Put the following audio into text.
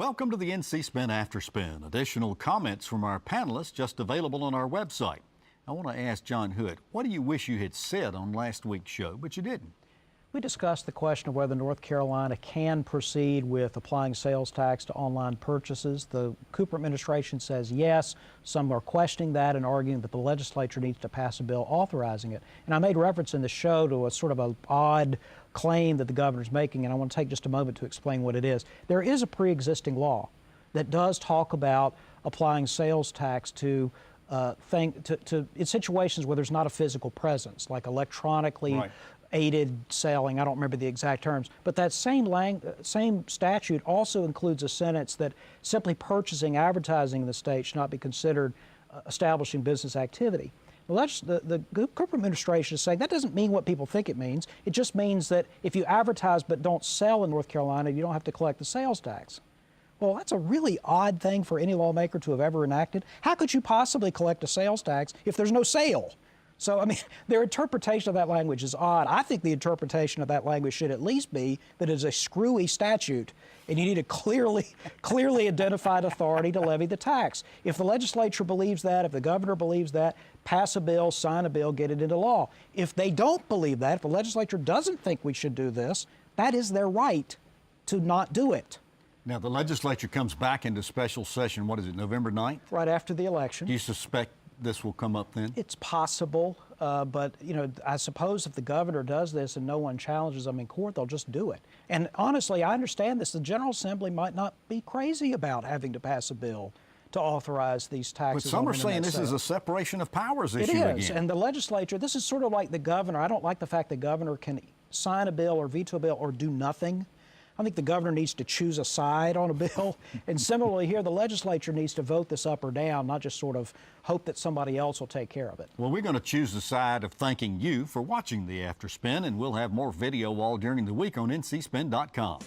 Welcome to the NC Spin After Spin. Additional comments from our panelists just available on our website. I want to ask John Hood, what do you wish you had said on last week's show, but you didn't? We discussed the question of whether North Carolina can proceed with applying sales tax to online purchases. The Cooper administration says yes. Some are questioning that and arguing that the legislature needs to pass a bill authorizing it. And I made reference in the show to a sort of an odd claim that the governor's making, and I want to take just a moment to explain what it is. There is a pre-existing law that does talk about applying sales tax to in situations where there's not a physical presence, like electronically aided selling. I don't remember the exact terms, but that same statute also includes a sentence that simply purchasing advertising in the state should not be considered establishing business activity. The Cooper administration is saying that doesn't mean what people think it means. It just means that if you advertise but don't sell in North Carolina, you don't have to collect the sales tax. Well, that's a really odd thing for any lawmaker to have ever enacted. How could you possibly collect a sales tax if there's no sale? So, I mean, their interpretation of that language is odd. I think the interpretation of that language should at least be that it's a screwy statute, and you need a clearly identified authority to levy the tax. If the legislature believes that, if the governor believes that, pass a bill, sign a bill, get it into law. If they don't believe that, if the legislature doesn't think we should do this, that is their right to not do it. Now, the legislature comes back into special session, what is it, November 9th? Right after the election. Do you suspect this will come up then? It's possible, but you know, I suppose if the governor does this and no one challenges them in court, they'll just do it. And honestly, I understand this. The General Assembly might not be crazy about having to pass a bill to authorize these taxes. But some are saying this is a separation of powers issue again. It is, again. and the legislature, this is sort of like the governor. I don't like the fact the governor can sign a bill or veto a bill or do nothing. I think the governor needs to choose a side on a bill. And similarly here, the legislature needs to vote this up or down, not just sort of hope that somebody else will take care of it. Well, we're going to choose the side of thanking you for watching the After Spin, and we'll have more video all during the week on ncspin.com.